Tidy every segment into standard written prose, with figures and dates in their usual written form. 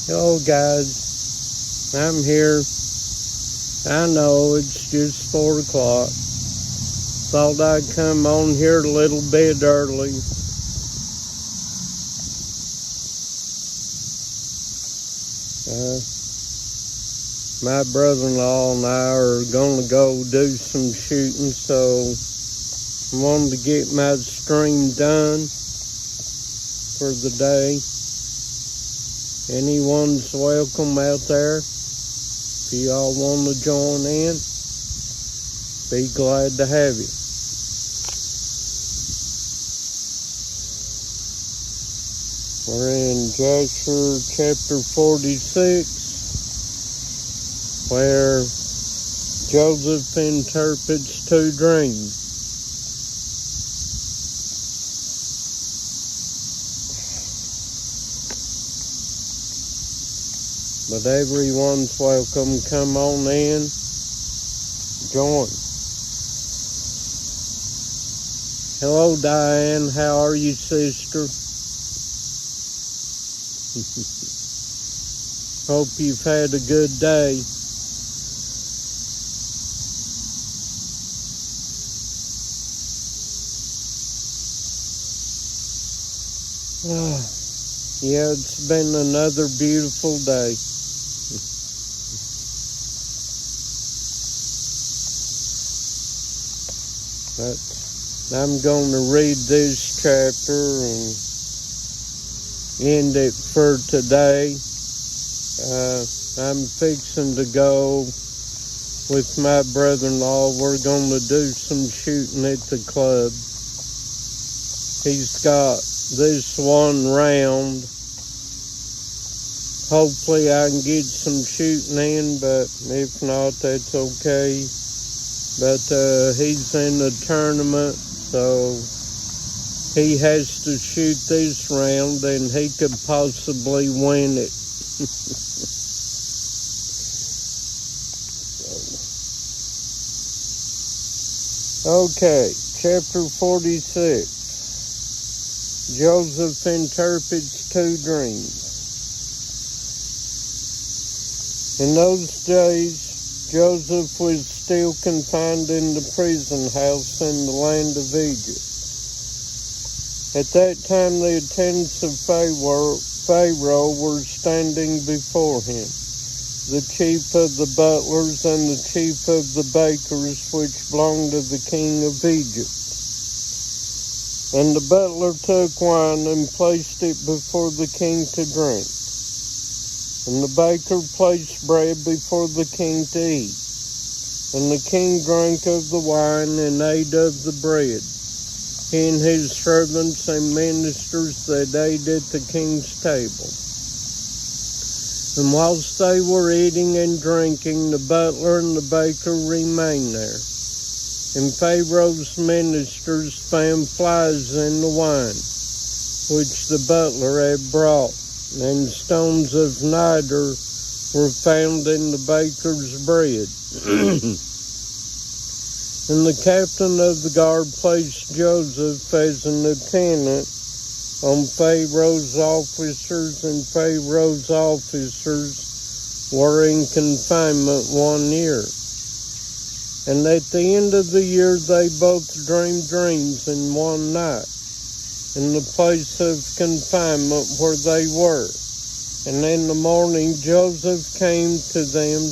Hello guys, I'm here. I know it's just 4 o'clock. Thought I'd come on here a little bit early. My brother-in-law and I are going to go do some shooting, so I wanted to get my stream done for the day. Anyone's welcome out there. If y'all want to join in, be glad to have you. We're in Jasher chapter 46, where Joseph interprets 2 dreams. But everyone's welcome. Come on in, join. Hello, Diane. How are you, sister? Hope you've had a good day. Yeah, it's been another beautiful day. But I'm going to read this chapter and end it for today. I'm fixing to go with my brother-in-law. We're going to do some shooting at the club. He's got this one round. Hopefully I can get some shooting in, but if not, that's okay. But he's in a tournament, so he has to shoot this round and he could possibly win it. Okay, chapter 46. Joseph interprets 2 dreams. In those days, Joseph was still confined in the prison house in the land of Egypt. At that time, the attendants of Pharaoh were standing before him, the chief of the butlers and the chief of the bakers, which belonged to the king of Egypt. And the butler took wine and placed it before the king to drink. And the baker placed bread before the king to eat. And the king drank of the wine and ate of the bread, he and his servants and ministers that ate at the king's table. And whilst they were eating and drinking, the butler and the baker remained there. And Pharaoh's ministers found flies in the wine, which the butler had brought, and stones of niter were found in the baker's bread. And the captain of the guard placed Joseph as an attendant on Pharaoh's officers, and Pharaoh's officers were in confinement 1 year. And at the end of the year they both dreamed dreams in one night, in the place of confinement where they were. And in the morning Joseph came to them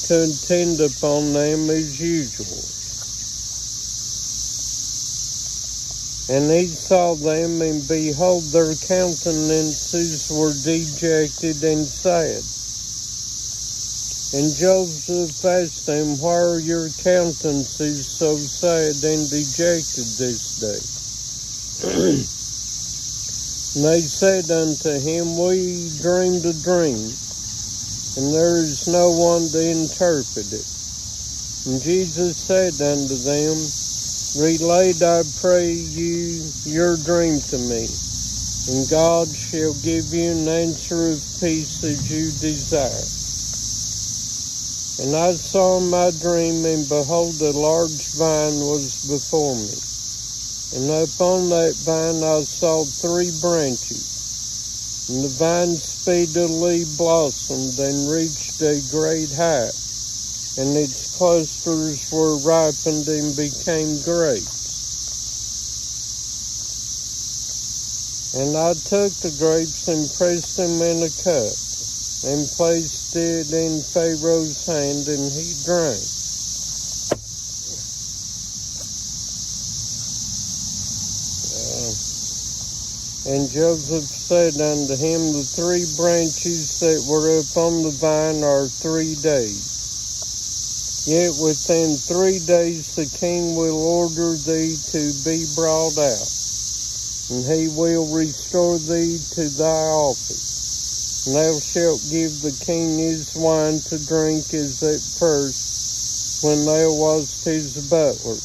to attend upon them as usual. And he saw them, and behold, their countenances were dejected and sad. And Joseph asked them, why are your countenances so sad and dejected this day? And they said unto him, we dreamed a dream, and there is no one to interpret it. And Jesus said unto them, relate, I pray you, your dream to me, and God shall give you an answer of peace as you desire. And I saw in my dream, and behold, a large vine was before me. And upon that vine I saw 3 branches, And the vine speedily blossomed and reached a great height, and its clusters were ripened and became grapes. And I took the grapes and pressed them in a cup, and placed it in Pharaoh's hand, and he drank. And Joseph said unto him, the 3 branches that were upon the vine are 3 days. Yet within 3 days the king will order thee to be brought out, and he will restore thee to thy office. And thou shalt give the king his wine to drink as at first, when thou wast his butler.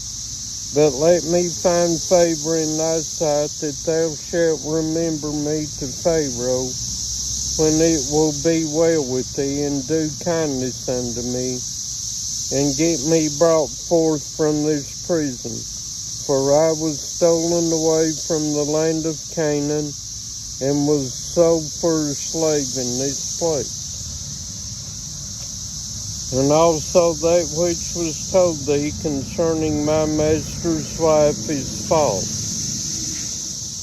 But let me find favor in thy sight, that thou shalt remember me to Pharaoh, when it will be well with thee, and do kindness unto me, and get me brought forth from this prison. For I was stolen away from the land of Canaan, and was sold for a slave in this place. And also that which was told thee concerning my master's wife is false.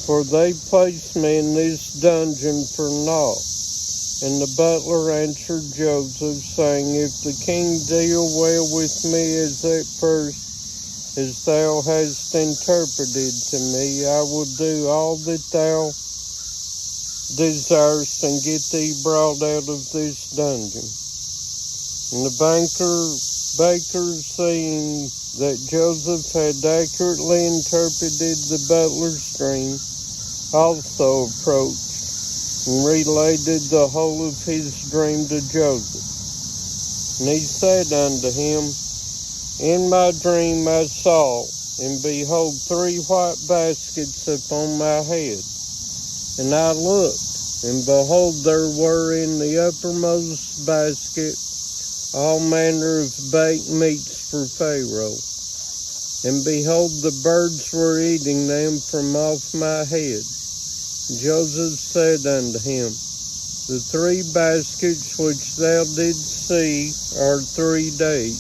For they placed me in this dungeon for naught. And the butler answered Joseph, saying, if the king deal well with me as at first, as thou hast interpreted to me, I will do all that thou desirest, and get thee brought out of this dungeon. And the baker, seeing that Joseph had accurately interpreted the butler's dream, also approached and related the whole of his dream to Joseph. And he said unto him, in my dream I saw, and behold, 3 white baskets upon my head. And I looked, and behold, there were in the uppermost basket all manner of baked meats for Pharaoh. And behold, the birds were eating them from off my head. Joseph said unto him, the 3 baskets which thou didst see are 3 days.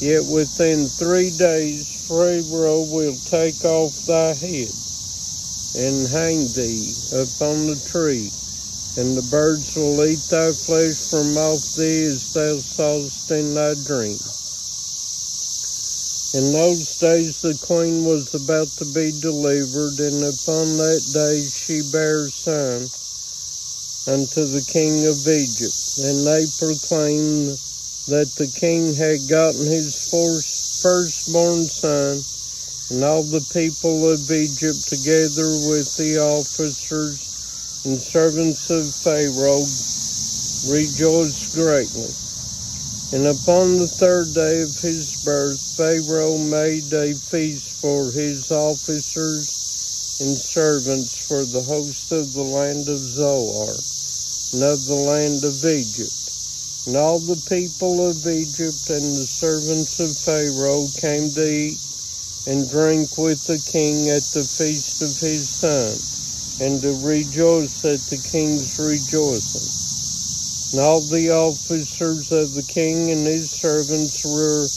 Yet within 3 days Pharaoh will take off thy head, and hang thee upon the tree, and the birds will eat thy flesh from off thee, as thou sawest in thy dream. In those days the queen was about to be delivered, and upon that day she bare a son unto the king of Egypt. And they proclaimed that the king had gotten his firstborn son, and all the people of Egypt, together with the officers and servants of Pharaoh, rejoiced greatly. And upon the 3rd day of his birth, Pharaoh made a feast for his officers and servants, for the host of the land of Zoar, and of the land of Egypt. And all the people of Egypt and the servants of Pharaoh came to eat and drink with the king at the feast of his son, and to rejoice at the king's rejoicing. And all the officers of the king and his servants were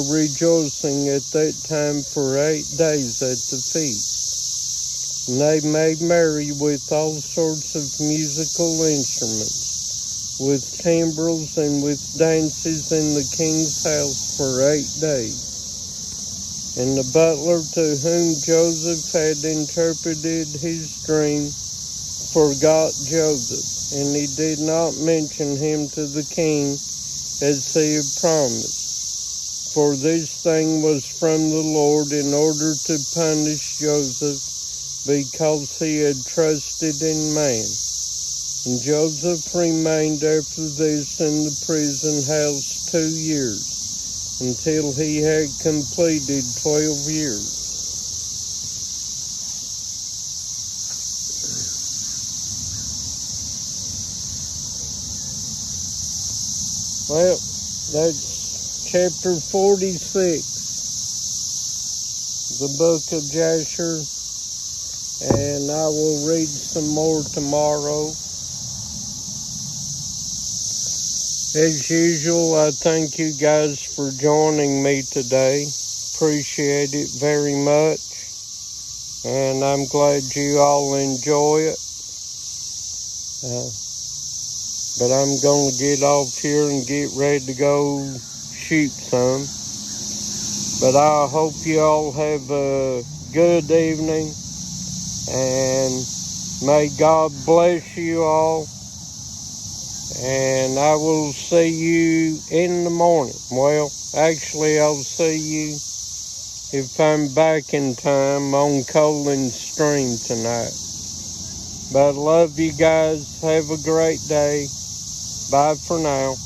rejoicing at that time for 8 days at the feast. And they made merry with all sorts of musical instruments, with timbrels and with dances in the king's house for 8 days. And the butler to whom Joseph had interpreted his dream forgot Joseph, and he did not mention him to the king as he had promised. For this thing was from the Lord, in order to punish Joseph, because he had trusted in man. And Joseph remained after this in the prison house 2 years, until he had completed 12 years. Well, that's chapter 46, the book of Jasher. and I will read some more tomorrow. As usual, I thank you guys for joining me today. Appreciate it very much. And I'm glad you all enjoy it. But I'm going to get off here and get ready to go shoot some. But I hope you all have a good evening. And may God bless you all. And I will see you in the morning. Well, actually, I'll see you if I'm back in time on Colin's stream tonight. But I love you guys. Have a great day. Bye for now.